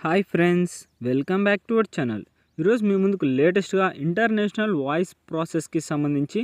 Hi friends, welcome back to our channel. ఈరోజు మీ ముందుకు లేటెస్ట్గా ఇంటర్నేషనల్ వాయిస్ ప్రాసెస్కి సంబంధించి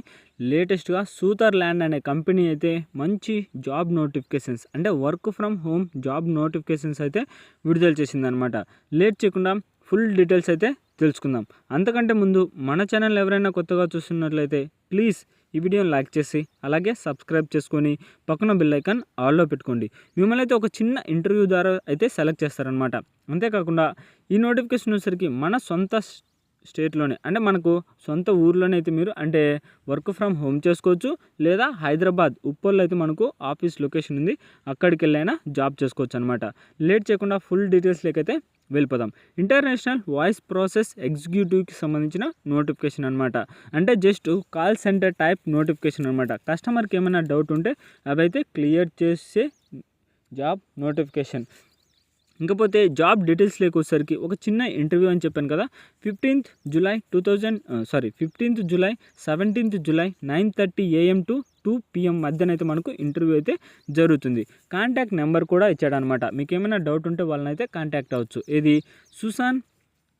లేటెస్ట్గా సూతర్ల్యాండ్ అనే కంపెనీ అయితే మంచి జాబ్ నోటిఫికేషన్స్ అంటే work from home job notifications అయితే విడుదల చేసిందనమాట. లేట్ చేయకుండా ఫుల్ డీటెయిల్స్ అయితే తెలుసుకుందాం. అంతకంటే ముందు మన ఛానల్ ఎవరైనా కొత్తగా చూస్తున్నట్లయితే ప్లీజ్ ఈ వీడియోని లైక్ చేసి అలాగే సబ్స్క్రైబ్ చేసుకొని పక్కన బెల్ ఐకాన్ ఆల్లో పెట్టుకోండి. మిమ్మల్ని అయితే ఒక చిన్న ఇంటర్వ్యూ ద్వారా అయితే సెలెక్ట్ చేస్తారనమాట. అంతేకాకుండా ఈ నోటిఫికేషన్ వచ్చేసరికి మన సొంత స్టేట్లోనే అంటే మనకు సొంత ఊర్లోనే అయితే మీరు అంటే వర్క్ ఫ్రమ్ హోమ్ చేసుకోవచ్చు, లేదా హైదరాబాద్ ఉప్పల్లో అయితే మనకు ఆఫీస్ లొకేషన్ ఉంది, అక్కడికి వెళ్ళైనా జాబ్ చేసుకోవచ్చు అనమాట. లేట్ చేయకుండా ఫుల్ డీటెయిల్స్ లేకైతే వెళ్ళిపోదాం. ఇంటర్నేషనల్ వాయిస్ ప్రాసెస్ ఎగ్జిక్యూటివ్కి సంబంధించిన నోటిఫికేషన్ అనమాట. అంటే just call centre type notification అనమాట. కస్టమర్కి ఏమైనా డౌట్ ఉంటే అవి అయితే క్లియర్ చేసే జాబ్ నోటిఫికేషన్. ఇంకపోతే జాబ్ డీటెయిల్స్ లేకొసరికి ఒక చిన్న ఇంటర్వ్యూ అని చెప్పాను కదా. 15th July 17th July 9:30 AM to 2 PM మధ్యనైతే మనకు ఇంటర్వ్యూ అయితే జరుగుతుంది. కాంటాక్ట్ నెంబర్ కూడా ఇచ్చాడనమాట. మీకు ఏమైనా డౌట్ ఉంటే వాళ్ళని అయితే కాంటాక్ట్ అవ్వచ్చు. ఇది సుసాన్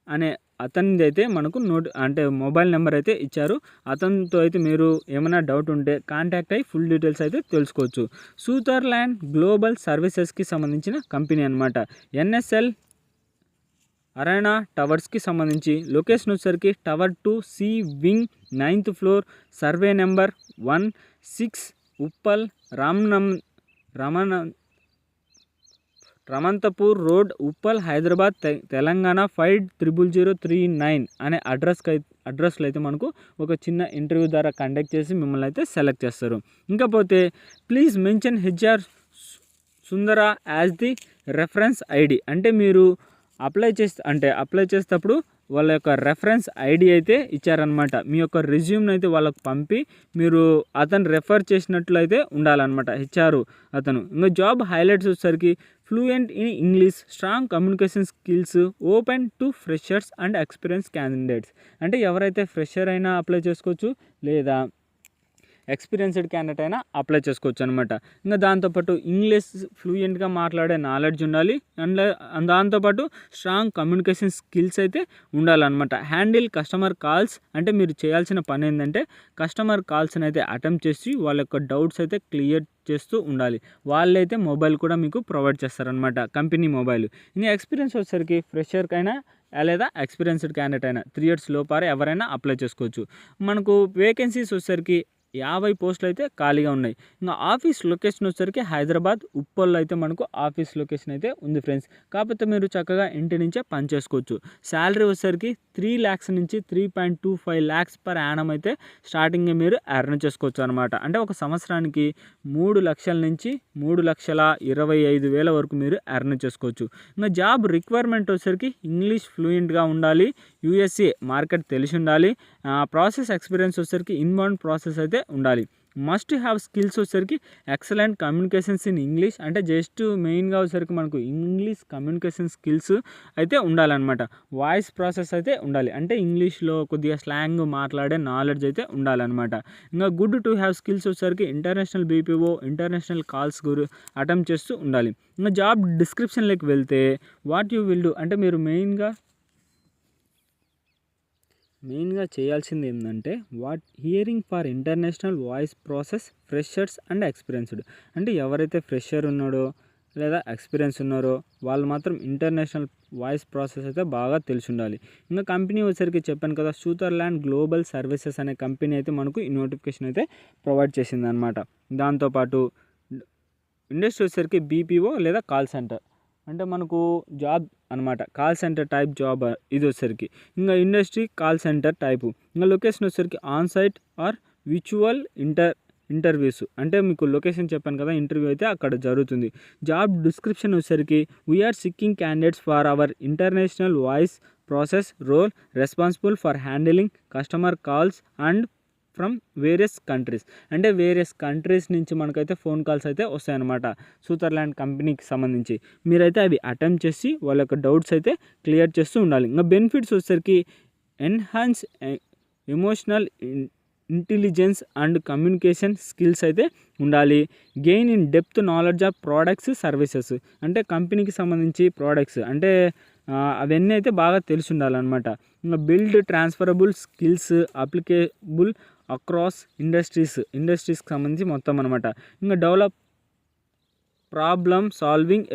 అనే అతనిది అయితే మనకు అంటే మొబైల్ నెంబర్ అయితే ఇచ్చారు. అతనితో అయితే మీరు ఏమైనా డౌట్ ఉంటే కాంటాక్ట్ అయ్యి ఫుల్ డీటెయిల్స్ అయితే తెలుసుకోవచ్చు. సూతర్ల్యాండ్ గ్లోబల్ సర్వీసెస్కి సంబంధించిన కంపెనీ అనమాట. NSL అరేనా టవర్స్కి సంబంధించి లొకేషన్ వచ్చేసరికి tower 2C wing 9th floor, survey number 16, Uppal Ramanthapur road, Uppal, Hyderabad, Telangana 500039 అనే అడ్రస్లో అయితే మనకు ఒక చిన్న ఇంటర్వ్యూ ద్వారా కండక్ట్ చేసి మిమ్మల్ని అయితే సెలెక్ట్ చేస్తారు. ఇంకపోతే please mention HR Sundara as the reference ID. అంటే మీరు అప్లై చేసేటప్పుడు వాళ్ళ యొక్క రెఫరెన్స్ ID అయితే ఇచ్చారనమాట. మీ యొక్క రెజ్యూమ్ని అయితే వాళ్ళకు పంపి మీరు అతను రెఫర్ చేసినట్లయితే ఉండాలన్నమాట HR అతను. ఇంకా జాబ్ హైలైట్స్ వచ్చేసరికి fluent in English, strong communication skills, open to freshers and experience candidates. అంటే ఎవరైతే ఫ్రెషర్ అయినా అప్లై చేసుకోవచ్చు, లేదా ఎక్స్పీరియన్స్డ్ క్యాండిడేట్ అయినా అప్లై చేసుకోవచ్చు అనమాట. ఇంకా దాంతోపాటు ఇంగ్లీష్ ఫ్లూయెంట్గా మాట్లాడే నాలెడ్జ్ ఉండాలి. అండ్ దాంతోపాటు స్ట్రాంగ్ కమ్యూనికేషన్ స్కిల్స్ అయితే ఉండాలన్నమాట. హ్యాండిల్ కస్టమర్ కాల్స్, అంటే మీరు చేయాల్సిన పని ఏంటంటే కస్టమర్ కాల్స్ని అయితే అటెంప్ట్ చేసి వాళ్ళ యొక్క డౌట్స్ అయితే క్లియర్ చేస్తూ ఉండాలి. వాళ్ళైతే మొబైల్ కూడా మీకు ప్రొవైడ్ చేస్తారనమాట, కంపెనీ మొబైల్. ఇంకా ఎక్స్పీరియన్స్ వచ్చేసరికి ఫ్రెషర్కైనా లేదా ఎక్స్పీరియన్స్డ్ క్యాండిడేట్ అయినా 3 years లోపారే ఎవరైనా అప్లై చేసుకోవచ్చు. మనకు వేకెన్సీస్ వచ్చేసరికి 50 పోస్టులు అయితే ఖాళీగా ఉన్నాయి. ఇంకా ఆఫీస్ లొకేషన్ వచ్చేసరికి హైదరాబాద్ ఉప్పల్లో అయితే మనకు ఆఫీస్ లొకేషన్ అయితే ఉంది ఫ్రెండ్స్. కాకపోతే మీరు చక్కగా ఇంటి నుంచే పని చేసుకోవచ్చు. శాలరీ వచ్చేసరికి 3 lakhs నుంచి 3.25 lakhs per annum అయితే స్టార్టింగ్ మీరు ఎర్న్ చేసుకోవచ్చు అనమాట. అంటే ఒక సంవత్సరానికి 3 లక్షల నుంచి 3,25,000 వరకు మీరు ఎర్న్ చేసుకోవచ్చు. ఇంకా జాబ్ రిక్వైర్మెంట్ వచ్చేసరికి ఇంగ్లీష్ ఫ్లూయెంట్గా ఉండాలి, USA మార్కెట్ తెలిసి ఉండాలి, ప్రాసెస్ ఎక్స్పీరియన్స్ వచ్చేసరికి ఇన్బౌండ్ ప్రాసెస్ అయితే ఉండాలి. మస్ట్ హ్యావ్ స్కిల్స్ వచ్చేసరికి ఎక్సలెంట్ కమ్యూనికేషన్స్ ఇన్ ఇంగ్లీష్, అంటే జస్ట్ మెయిన్గా వచ్చేసరికి మనకు ఇంగ్లీష్ కమ్యూనికేషన్ స్కిల్స్ అయితే ఉండాలన్నమాట. వాయిస్ ప్రాసెస్ అయితే ఉండాలి, అంటే ఇంగ్లీష్లో కొద్దిగా స్లాంగ్ మాట్లాడే నాలెడ్జ్ అయితే ఉండాలన్నమాట. ఇంకా గుడ్ టు హ్యావ్ స్కిల్స్ వచ్చేసరికి international BPO international calls attempt చేస్తూ ఉండాలి. ఇంకా జాబ్ డిస్క్రిప్షన్లోకి వెళ్తే వాట్ యూ విల్ డూ, అంటే మీరు మెయిన్గా చేయాల్సింది ఏంటంటే hearing for international voice process freshers and experienced. అంటే ఎవరైతే ఫ్రెషర్ ఉన్నాడో లేదా ఎక్స్పీరియన్స్ ఉన్నారో వాళ్ళు మాత్రం ఇంటర్నేషనల్ వాయిస్ ప్రాసెస్ అయితే బాగా తెలిసి ఉండాలి. ఇంకా కంపెనీ వచ్చేసరికి చెప్పాను కదా, సూతర్ల్యాండ్ గ్లోబల్ సర్వీసెస్ అనే కంపెనీ అయితే మనకు ఈ నోటిఫికేషన్ అయితే ప్రొవైడ్ చేసింది అనమాట. దాంతోపాటు ఇండస్ట్రీ వచ్చేసరికి BPO లేదా కాల్ సెంటర్, అంటే మనకు జాబ్ అనమాట. కాల్ సెంటర్ టైప్ జాబ్ ఇది వచ్చేసరికి. ఇంకా ఇండస్ట్రీ కాల్ సెంటర్ టైపు. ఇంకా లొకేషన్ వచ్చేసరికి ఆన్సైట్ ఆర్ విచువల్ ఇంటర్వ్యూస్, అంటే మీకు లొకేషన్ చెప్పాను కదా, ఇంటర్వ్యూ అయితే అక్కడ జరుగుతుంది. జాబ్ డిస్క్రిప్షన్ వచ్చేసరికి we're seeking candidates for our international voice process role responsible for handling customer calls and from various countries. అంటే వేరియస్ కంట్రీస్ నుంచి మనకైతే ఫోన్ కాల్స్ అయితే వస్తాయన్నమాట సూతర్ల్యాండ్ కంపెనీకి సంబంధించి. మీరైతే అవి అటెంప్ట్ చేసి వాళ్ళ యొక్క డౌట్స్ అయితే క్లియర్ చేస్తూ ఉండాలి. ఇంకా బెనిఫిట్స్ వచ్చేసరికి enhance emotional intelligence and communication skills అయితే ఉండాలి. Gain in depth knowledge of products services, అంటే కంపెనీకి సంబంధించి ప్రోడక్ట్స్ అంటే అవన్నీ అయితే బాగా తెలిసి ఉండాలన్నమాట. ఇంకా build transferable skills applicable across ఇండస్ట్రీస్కి సంబంధించి మొత్తం అనమాట. ఇంకా డెవలప్ ప్రాబ్లమ్ సాల్వింగ్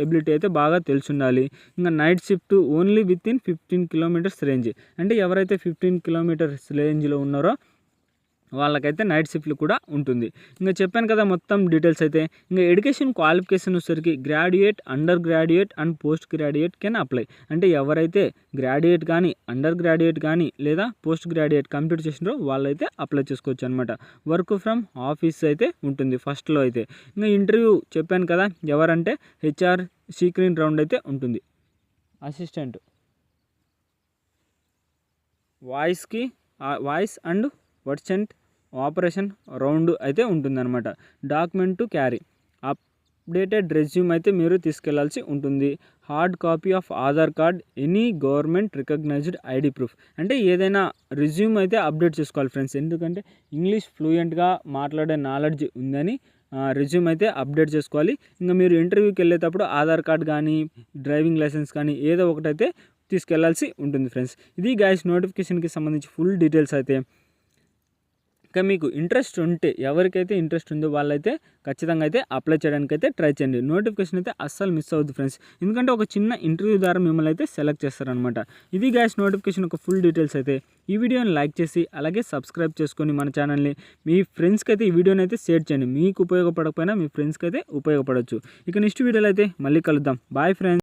ఎబిలిటీ అయితే బాగా తెలిసి ఉండాలి. ఇంకా night shift only with in 15 kilometres range, అంటే ఎవరైతే 15 కిలోమీటర్స్ రేంజ్లో ఉన్నారో వాళ్ళకైతే నైట్ షిఫ్ట్లు కూడా ఉంటుంది. ఇంకా చెప్పాను కదా మొత్తం డీటెయిల్స్ అయితే. ఇంకా ఎడ్యుకేషన్ క్వాలిఫికేషన్ వచ్చేసరికి graduate, under graduate and post graduate can apply. అంటే ఎవరైతే గ్రాడ్యుయేట్ కానీ, అండర్ గ్రాడ్యుయేట్ కానీ లేదా పోస్ట్ గ్రాడ్యుయేట్ కంప్లీట్ చేసినారో వాళ్ళైతే అప్లై చేసుకోవచ్చు అనమాట. వర్క్ ఫ్రమ్ ఆఫీస్ అయితే ఉంటుంది ఫస్ట్లో అయితే. ఇంకా ఇంటర్వ్యూ చెప్పాను కదా, ఎవరంటే HR స్క్రీన్ రౌండ్ అయితే ఉంటుంది. అసిస్టెంట్ వాయిస్ అండ్ వర్డ్సెంట్ ఆపరేషన్ రౌండ్ అయితే ఉంటుందన్నమాట. Document to carry updated resume అయితే మీరు తీసుకెళ్లాల్సి ఉంటుంది. Hard copy of Aadhaar card, any government recognised ID proof. అంటే ఏదైనా రెజ్యూమ్ అయితే అప్డేట్ చేసుకోవాలి ఫ్రెండ్స్, ఎందుకంటే ఇంగ్లీష్ ఫ్లూయెంట్గా మాట్లాడే నాలెడ్జ్ ఉందని రెజ్యూమ్ అయితే అప్డేట్ చేసుకోవాలి. ఇంకా మీరు ఇంటర్వ్యూకి వెళ్ళేటప్పుడు ఆధార్ కార్డ్ కానీ, డ్రైవింగ్ లైసెన్స్ కానీ ఏదో ఒకటైతే తీసుకెళ్లాల్సి ఉంటుంది ఫ్రెండ్స్. ఇది గైస్ నోటిఫికేషన్కి సంబంధించి ఫుల్ డీటెయిల్స్ అయితే. ఇంకా మీకు ఇంట్రెస్ట్ ఉంటే, ఎవరికైతే ఇంట్రెస్ట్ ఉందో వాళ్ళైతే ఖచ్చితంగా అయితే అప్లై చేయడానికి అయితే ట్రై చేయండి. నోటిఫికేషన్ అయితే అస్సలు మిస్ అవ్వద్దు ఫ్రెండ్స్, ఎందుకంటే ఒక చిన్న ఇంటర్వ్యూ ద్వారా మిమ్మల్ని అయితే సెలెక్ట్ చేస్తారనమాట. ఇది గ్యాస్ నోటిఫికేషన్ ఒక ఫుల్ డీటెయిల్స్ అయితే. ఈ వీడియోని లైక్ చేసి అలాగే సబ్స్క్రైబ్ చేసుకొని మన ఛానల్ని మీ ఫ్రెండ్స్కి అయితే ఈ వీడియోని అయితే షేర్ చేయండి. మీకు ఉపయోగపడకపోయినా మీ ఫ్రెండ్స్కి అయితే ఉపయోగపడవచ్చు. ఇక నెక్స్ట్ వీడియోలో అయితే మళ్ళీ కలుద్దాం. Bye friends.